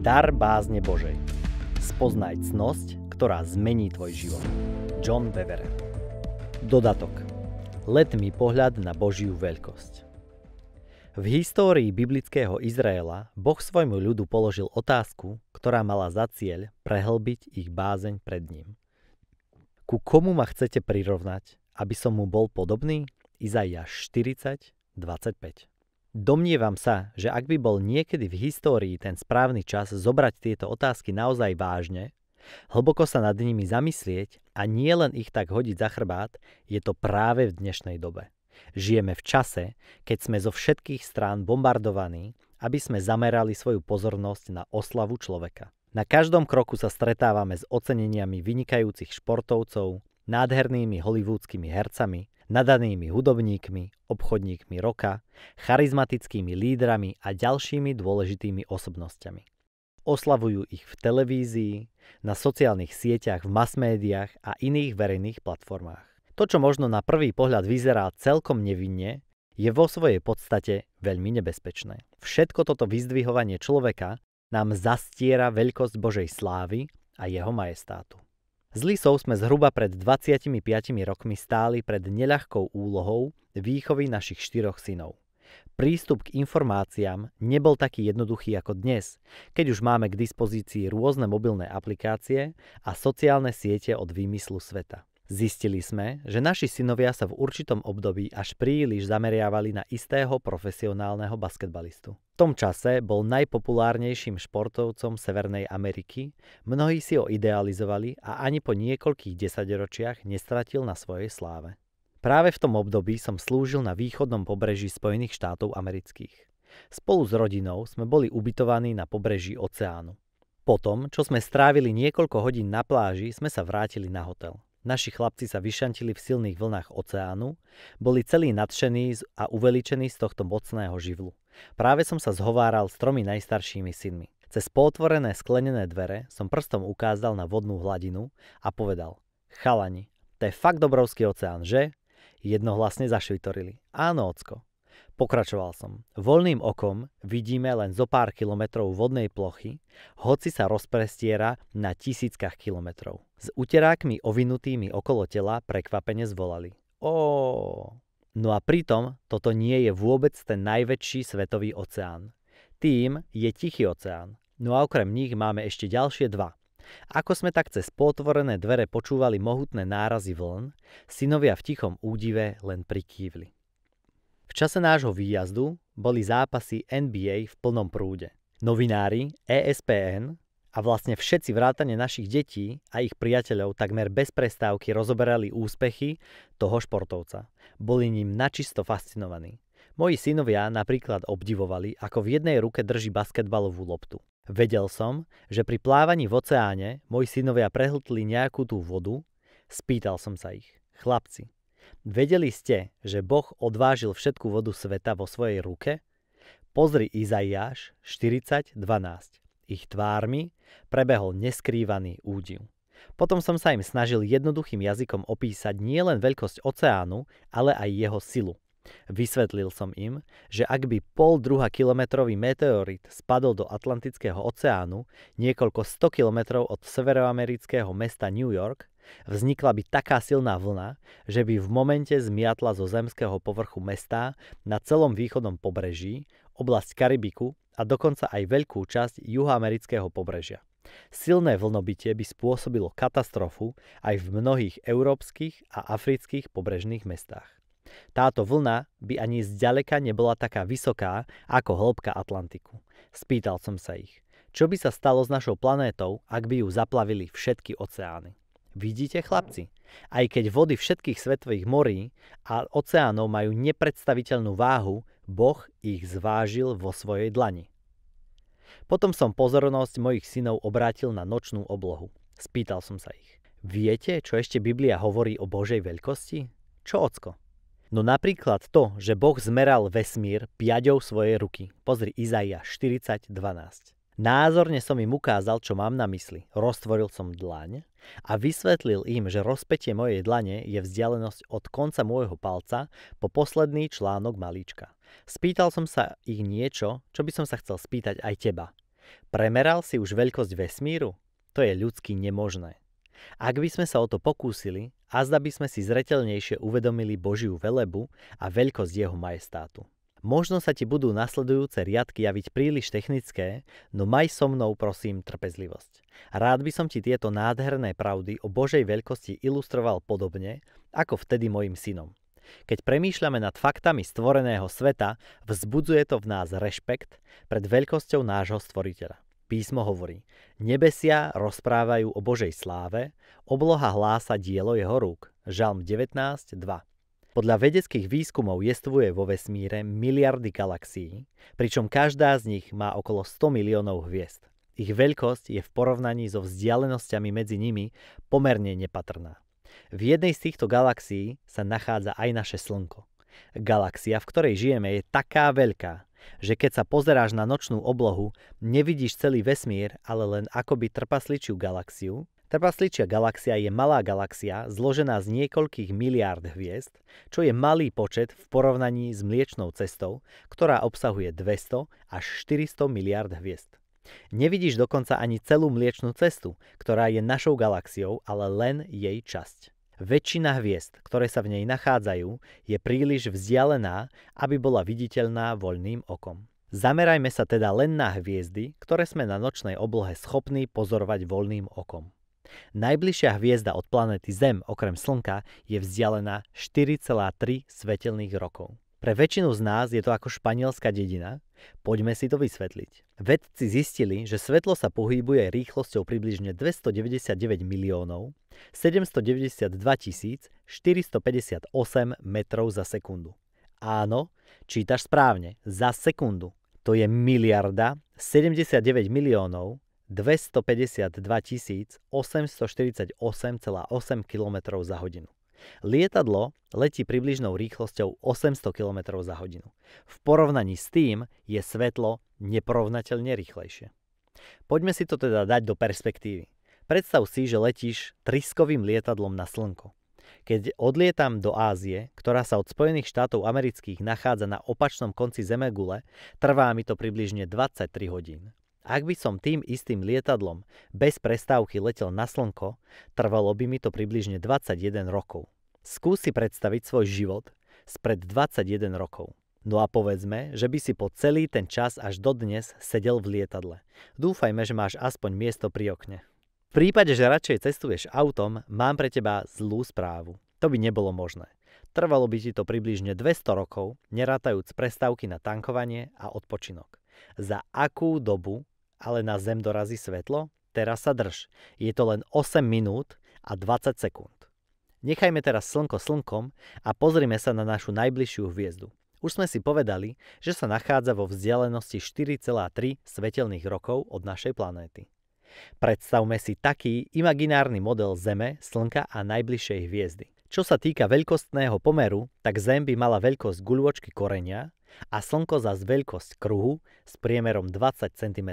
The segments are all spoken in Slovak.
Dar bázne Božej. Spoznaj cnosť, ktorá zmení tvoj život. John Bevere. Dodatok. Letmý pohľad na Božiu veľkosť. V histórii biblického Izraela Boh svojmu ľudu položil otázku, ktorá mala za cieľ prehlbiť ich bázeň pred ním. Ku komu ma chcete prirovnať, aby som mu bol podobný? Izaiáš 40:25. Domnievam sa, že ak by bol niekedy v histórii ten správny čas zobrať tieto otázky naozaj vážne, hlboko sa nad nimi zamyslieť a nie len ich tak hodiť za chrbát, je to práve v dnešnej dobe. Žijeme v čase, keď sme zo všetkých strán bombardovaní, aby sme zamerali svoju pozornosť na oslavu človeka. Na každom kroku sa stretávame s oceneniami vynikajúcich športovcov, nádhernými hollywoodskými hercami, nadanými hudobníkmi, obchodníkmi roka, charizmatickými lídrami a ďalšími dôležitými osobnosťami. Oslavujú ich v televízii, na sociálnych sieťach, v masmédiách a iných verejných platformách. To, čo možno na prvý pohľad vyzerá celkom nevinne, je vo svojej podstate veľmi nebezpečné. Všetko toto vyzdvihovanie človeka nám zastiera veľkosť Božej slávy a jeho majestátu. S Lisou sme zhruba pred 25 rokmi stáli pred neľahkou úlohou výchovy našich 4 synov. Prístup k informáciám nebol taký jednoduchý ako dnes, keď už máme k dispozícii rôzne mobilné aplikácie a sociálne siete od výmyslu sveta. Zistili sme, že naši synovia sa v určitom období až príliš zameriavali na istého profesionálneho basketbalistu. V tom čase bol najpopulárnejším športovcom Severnej Ameriky, mnohí si ho idealizovali a ani po niekoľkých desaťročiach nestratil na svojej sláve. Práve v tom období som slúžil na východnom pobreží Spojených štátov amerických. Spolu s rodinou sme boli ubytovaní na pobreží oceánu. Potom, čo sme strávili niekoľko hodín na pláži, sme sa vrátili na hotel. Naši chlapci sa vyšantili v silných vlnách oceánu, boli celí nadšení a uveličení z tohto mocného živlu. Práve som sa zhováral s 3 najstaršími synmi. Cez pootvorené sklenené dvere som prstom ukázal na vodnú hladinu a povedal: Chalani, to je fakt obrovský oceán, že? Jednohlasne zašvitorili. Áno, ocko. Pokračoval som. Voľným okom vidíme len zo pár kilometrov vodnej plochy, hoci sa rozprestiera na tisíckach kilometrov. S uterákmi ovinutými okolo tela prekvapene zvolali: Ó! No a pritom toto nie je vôbec ten najväčší svetový oceán. Tým je Tichý oceán. No a okrem nich máme ešte ďalšie 2. Ako sme tak cez potvorené dvere počúvali mohutné nárazy vln, synovia v tichom údive len prikývli. V čase nášho výjazdu boli zápasy NBA v plnom prúde. Novinári, ESPN a vlastne všetci vrátane našich detí a ich priateľov takmer bez prestávky rozoberali úspechy toho športovca. Boli ním načisto fascinovaní. Moji synovia napríklad obdivovali, ako v jednej ruke drží basketbalovú loptu. Vedel som, že pri plávaní v oceáne moji synovia prehltli nejakú tú vodu. Spýtal som sa ich: Chlapci, vedeli ste, že Boh odvážil všetku vodu sveta vo svojej ruke? Pozri Izaiáš 40:12. Ich tvármi prebehol neskrývaný údiv. Potom som sa im snažil jednoduchým jazykom opísať nielen veľkosť oceánu, ale aj jeho silu. Vysvetlil som im, že ak by 1,5-kilometrový meteorit spadol do Atlantického oceánu niekoľko 100 kilometrov od severoamerického mesta New York, vznikla by taká silná vlna, že by v momente zmiatla zo zemského povrchu mesta na celom východnom pobreží, oblasť Karibiku a dokonca aj veľkú časť juhoamerického pobrežia. Silné vlnobytie by spôsobilo katastrofu aj v mnohých európskych a afrických pobrežných mestách. Táto vlna by ani zďaleka nebola taká vysoká ako hĺbka Atlantiku. Spýtal som sa ich, čo by sa stalo s našou planétou, ak by ju zaplavili všetky oceány. Vidíte, chlapci, aj keď vody všetkých svetových morí a oceánov majú nepredstaviteľnú váhu, Boh ich zvážil vo svojej dlani. Potom som pozornosť mojich synov obrátil na nočnú oblohu. Spýtal som sa ich: Viete, čo ešte Biblia hovorí o Božej veľkosti? Čo, ocko? No napríklad to, že Boh zmeral vesmír piaďou svojej ruky. Pozri Izaiáš 40:12. Názorne som im ukázal, čo mám na mysli. Roztvoril som dlaň a vysvetlil im, že rozpätie mojej dlane je vzdialenosť od konca môjho palca po posledný článok malíčka. Spýtal som sa ich niečo, čo by som sa chcel spýtať aj teba. Premeral si už veľkosť vesmíru? To je ľudsky nemožné. Ak by sme sa o to pokúsili, azda by sme si zreteľnejšie uvedomili Božiu velebu a veľkosť jeho majestátu. Možno sa ti budú nasledujúce riadky javiť príliš technické, no maj so mnou prosím trpezlivosť. Rád by som ti tieto nádherné pravdy o Božej veľkosti ilustroval podobne, ako vtedy mojim synom. Keď premýšľame nad faktami stvoreného sveta, vzbudzuje to v nás rešpekt pred veľkosťou nášho stvoriteľa. Písmo hovorí, nebesia rozprávajú o Božej sláve, obloha hlása dielo jeho rúk. Žalm 19:2. Podľa vedeckých výskumov jestvuje vo vesmíre miliardy galaxií, pričom každá z nich má okolo 100 miliónov hviezd. Ich veľkosť je v porovnaní so vzdialenosťami medzi nimi pomerne nepatrná. V jednej z týchto galaxií sa nachádza aj naše Slnko. Galaxia, v ktorej žijeme, je taká veľká, že keď sa pozeráš na nočnú oblohu, nevidíš celý vesmír, ale len akoby trpasličiu galaxiu. Trpasličia galaxia je malá galaxia zložená z niekoľkých miliárd hviezd, čo je malý počet v porovnaní s Mliečnou cestou, ktorá obsahuje 200 až 400 miliárd hviezd. Nevidíš dokonca ani celú Mliečnú cestu, ktorá je našou galaxiou, ale len jej časť. Väčšina hviezd, ktoré sa v nej nachádzajú, je príliš vzdialená, aby bola viditeľná voľným okom. Zamerajme sa teda len na hviezdy, ktoré sme na nočnej oblohe schopní pozorovať voľným okom. Najbližšia hviezda od planéty Zem okrem Slnka je vzdialená 4,3 svetelných rokov. Pre väčšinu z nás je to ako španielská dedina. Poďme si to vysvetliť. Vedci zistili, že svetlo sa pohybuje rýchlosťou približne 299 miliónov 792 458 metrov za sekundu. Áno, čítaš správne, za sekundu. To je miliarda 79 miliónov 252 848,8 km za hodinu. Lietadlo letí približnou rýchlosťou 800 km za hodinu. V porovnaní s tým je svetlo neporovnateľne rýchlejšie. Poďme si to teda dať do perspektívy. Predstav si, že letíš triskovým lietadlom na Slnko. Keď odlietam do Ázie, ktorá sa od Spojených štátov amerických nachádza na opačnom konci zemegule, trvá mi to približne 23 hodín. Ak by som tým istým lietadlom bez prestávky letel na Slnko, trvalo by mi to približne 21 rokov. Skús si predstaviť svoj život spred 21 rokov. No a povedzme, že by si po celý ten čas až dodnes sedel v lietadle. Dúfajme, že máš aspoň miesto pri okne. V prípade, že radšej cestuješ autom, mám pre teba zlú správu. To by nebolo možné. Trvalo by ti to približne 200 rokov, nerátajúc prestávky na tankovanie a odpočinok. Za akú dobu ale na Zem dorazí svetlo? Teraz sa drž. Je to len 8 minút a 20 sekúnd. Nechajme teraz Slnko slnkom a pozrime sa na našu najbližšiu hviezdu. Už sme si povedali, že sa nachádza vo vzdialenosti 4,3 svetelných rokov od našej planéty. Predstavme si taký imaginárny model Zeme, Slnka a najbližšej hviezdy. Čo sa týka veľkostného pomeru, tak Zem by mala veľkosť guľôčky koreňa a Slnko zas veľkosť kruhu s priemerom 20 cm.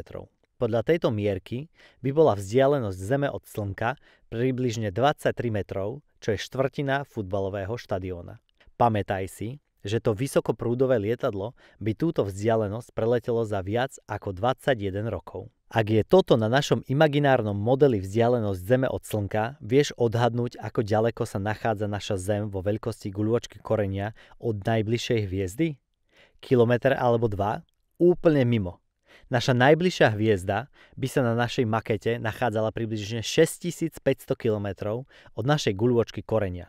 Podľa tejto mierky by bola vzdialenosť Zeme od Slnka približne 23 metrov, čo je štvrtina futbalového štadióna. Pamätaj si, že to vysokoprúdové lietadlo by túto vzdialenosť preletelo za viac ako 21 rokov. Ak je toto na našom imaginárnom modeli vzdialenosť Zeme od Slnka, vieš odhadnúť, ako ďaleko sa nachádza naša Zem vo veľkosti guľôčky koreňa od najbližšej hviezdy? Kilometer alebo 2? Úplne mimo. Naša najbližšia hviezda by sa na našej makete nachádzala približne 6500 km od našej guľôčky koreňa.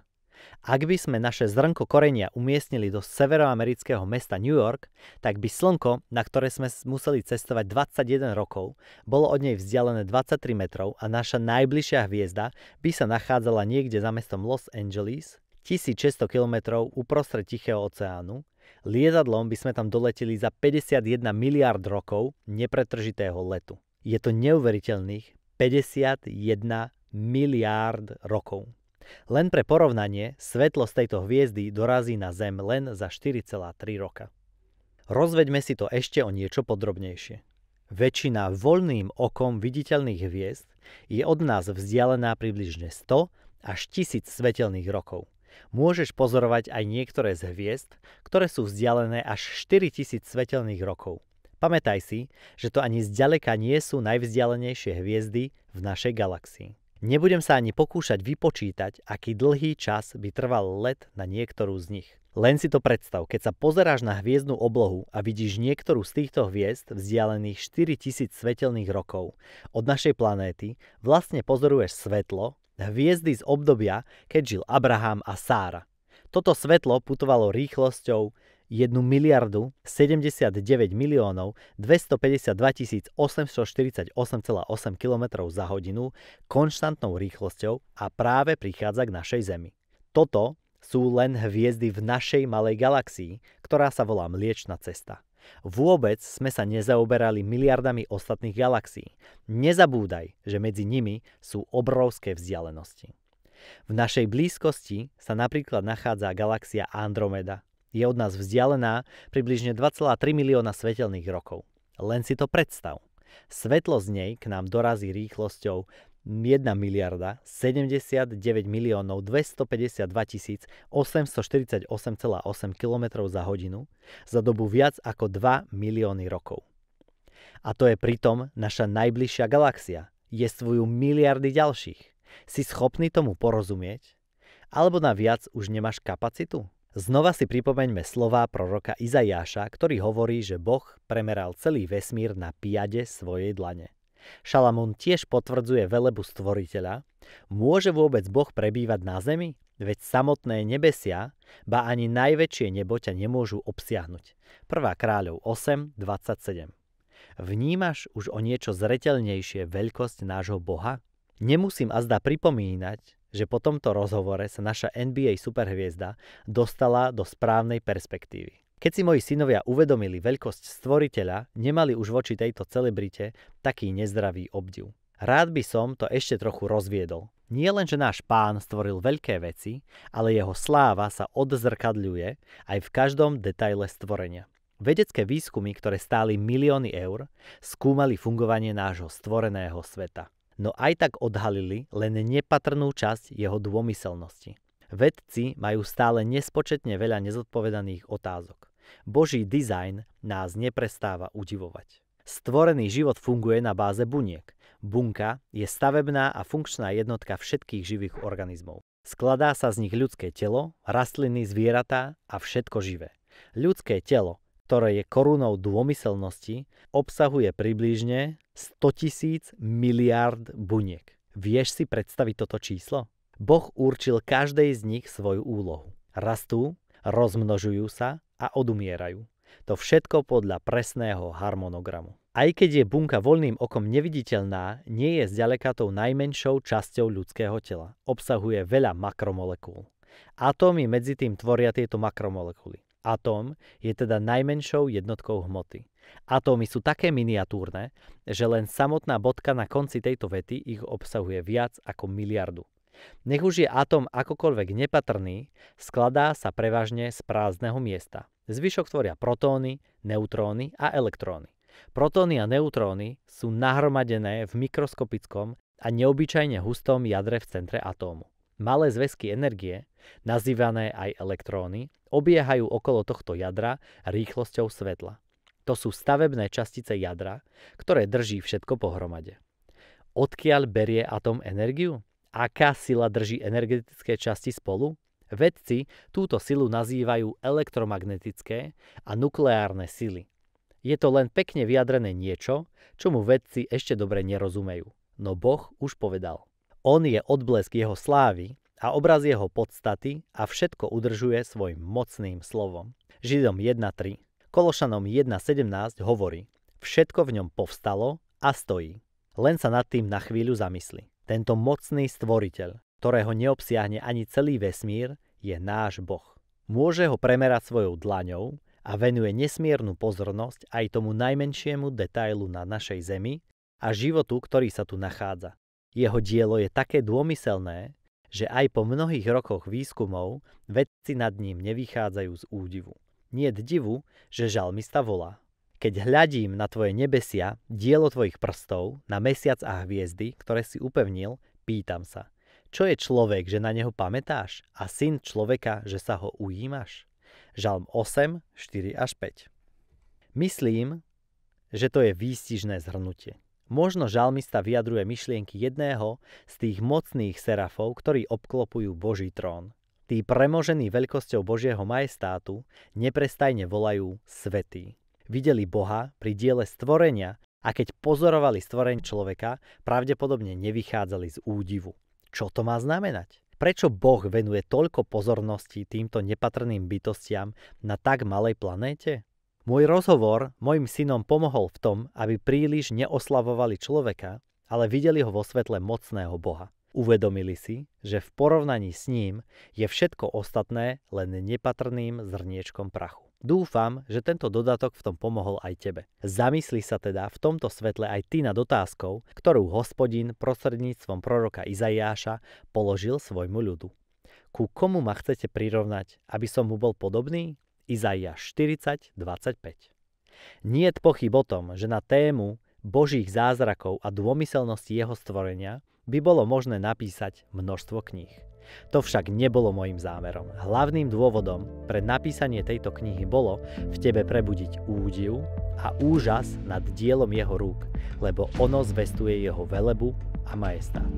Ak by sme naše zrnko korenia umiestnili do severoamerického mesta New York, tak by Slnko, na ktoré sme museli cestovať 21 rokov, bolo od nej vzdialené 23 metrov a naša najbližšia hviezda by sa nachádzala niekde za mestom Los Angeles, 1600 km uprostred Tichého oceánu. Lietadlom by sme tam doleteli za 51 miliárd rokov nepretržitého letu. Je to neuveriteľných 51 miliárd rokov. Len pre porovnanie, svetlo z tejto hviezdy dorazí na Zem len za 4,3 roka. Rozveďme si to ešte o niečo podrobnejšie. Väčšina voľným okom viditeľných hviezd je od nás vzdialená približne 100 až 1000 svetelných rokov. Môžeš pozorovať aj niektoré z hviezd, ktoré sú vzdialené až 4000 svetelných rokov. Pamätaj si, že to ani zďaleka nie sú najvzdialenejšie hviezdy v našej galaxii. Nebudem sa ani pokúšať vypočítať, aký dlhý čas by trval let na niektorú z nich. Len si to predstav, keď sa pozeráš na hviezdnu oblohu a vidíš niektorú z týchto hviezd vzdialených 4000 svetelných rokov od našej planéty, vlastne pozoruješ svetlo, hviezdy z obdobia, keď žil Abraham a Sára. Toto svetlo putovalo rýchlosťou 1 miliardu 79 miliónov 252 848,8 km za hodinu konštantnou rýchlosťou a práve prichádza k našej Zemi. Toto sú len hviezdy v našej malej galaxii, ktorá sa volá Mliečna cesta. Vôbec sme sa nezaoberali miliardami ostatných galaxií. Nezabúdaj, že medzi nimi sú obrovské vzdialenosti. V našej blízkosti sa napríklad nachádza galaxia Andromeda. Je od nás vzdialená približne 2,3 milióna svetelných rokov. Len si to predstav. Svetlo z nej k nám dorazí rýchlosťou 1 miliarda 79 miliónov 252 848,8 km za hodinu za dobu viac ako 2 milióny rokov. A to je pritom naša najbližšia galaxia. Jestvujú miliardy ďalších. Si schopný tomu porozumieť? Alebo na viac už nemáš kapacitu? Znova si pripomeňme slová proroka Izaiáša, ktorý hovorí, že Boh premeral celý vesmír na piade svojej dlane. Šalamún tiež potvrdzuje velebu stvoriteľa. Môže vôbec Boh prebývať na zemi? Veď samotné nebesia, ba ani najväčšie nebo ťa nemôžu obsiahnuť. 1. Kráľov 8:27. Vnímaš už o niečo zreteľnejšie veľkosť nášho Boha? Nemusím azda pripomínať, že po tomto rozhovore sa naša NBA superhviezda dostala do správnej perspektívy. Keď si moji synovia uvedomili veľkosť stvoriteľa, nemali už voči tejto celebrite taký nezdravý obdiv. Rád by som to ešte trochu rozviedol. Nie len, že náš Pán stvoril veľké veci, ale jeho sláva sa odzrkadľuje aj v každom detaile stvorenia. Vedecké výskumy, ktoré stáli milióny eur, skúmali fungovanie nášho stvoreného sveta. No aj tak odhalili len nepatrnú časť jeho dômyselnosti. Vedci majú stále nespočetne veľa nezodpovedaných otázok. Boží dizajn nás neprestáva udivovať. Stvorený život funguje na báze buniek. Bunka je stavebná a funkčná jednotka všetkých živých organizmov. Skladá sa z nich ľudské telo, rastliny, zvieratá a všetko živé. Ľudské telo, ktoré je korunou dômyselnosti, obsahuje približne 100 000 miliárd buniek. Vieš si predstaviť toto číslo? Boh určil každej z nich svoju úlohu. Rastú, rozmnožujú sa a odumierajú. To všetko podľa presného harmonogramu. Aj keď je bunka voľným okom neviditeľná, nie je zďaleka tou najmenšou časťou ľudského tela. Obsahuje veľa makromolekúl. Atómy medzi tým tvoria tieto makromolekuly. Atóm je teda najmenšou jednotkou hmoty. Atómy sú také miniatúrne, že len samotná bodka na konci tejto vety ich obsahuje viac ako miliardu. Nech už je atóm akokoľvek nepatrný, skladá sa prevažne z prázdneho miesta. Zvyšok tvoria protóny, neutróny a elektróny. Protóny a neutróny sú nahromadené v mikroskopickom a neobyčajne hustom jadre v centre atómu. Malé zväzky energie, nazývané aj elektróny, obiehajú okolo tohto jadra rýchlosťou svetla. To sú stavebné častice jadra, ktoré drží všetko pohromade. Odkiaľ berie atóm energiu? Aká sila drží energetické časti spolu? Vedci túto silu nazývajú elektromagnetické a nukleárne sily. Je to len pekne vyjadrené niečo, čomu vedci ešte dobre nerozumejú. No Boh už povedal. On je odblesk jeho slávy a obraz jeho podstaty a všetko udržuje svojim mocným slovom. Židom 1.3, Kološanom 1.17 hovorí: všetko v ňom povstalo a stojí. Len sa nad tým na chvíľu zamysli. Tento mocný stvoriteľ, ktorého neobsiahne ani celý vesmír, je náš Boh. Môže ho premerať svojou dlaňou a venuje nesmiernu pozornosť aj tomu najmenšiemu detailu na našej Zemi a životu, ktorý sa tu nachádza. Jeho dielo je také dômyselné, že aj po mnohých rokoch výskumov vedci nad ním nevychádzajú z údivu. Niet divu, že žalmista volá: keď hľadím na tvoje nebesia, dielo tvojich prstov, na mesiac a hviezdy, ktoré si upevnil, pýtam sa, čo je človek, že na neho pamätáš, a syn človeka, že sa ho ujímaš? Žalm 8, 4 až 5. Myslím, že to je výstižné zhrnutie. Možno žalmista vyjadruje myšlienky jedného z tých mocných serafov, ktorí obklopujú Boží trón. Tí premožení veľkosťou Božieho majestátu neprestajne volajú svätý. Videli Boha pri diele stvorenia a keď pozorovali stvorenie človeka, pravdepodobne nevychádzali z údivu. Čo to má znamenať? Prečo Boh venuje toľko pozornosti týmto nepatrným bytostiam na tak malej planéte? Môj rozhovor mojim synom pomohol v tom, aby príliš neoslavovali človeka, ale videli ho vo svetle mocného Boha. Uvedomili si, že v porovnaní s ním je všetko ostatné len nepatrným zrniečkom prachu. Dúfam, že tento dodatok v tom pomohol aj tebe. Zamysli sa teda v tomto svetle aj ty nad otázkou, ktorú Hospodin prostredníctvom proroka Izaiáša položil svojmu ľudu. Ku komu ma chcete prirovnať, aby som mu bol podobný? Izaiáš 40:25. Niet pochyb o tom, že na tému Božích zázrakov a dômyselnosti jeho stvorenia by bolo možné napísať množstvo kníh. To však nebolo môjim zámerom. Hlavným dôvodom pre napísanie tejto knihy bolo v tebe prebudiť údiv a úžas nad dielom jeho rúk, lebo ono zvestuje jeho velebu a majestát.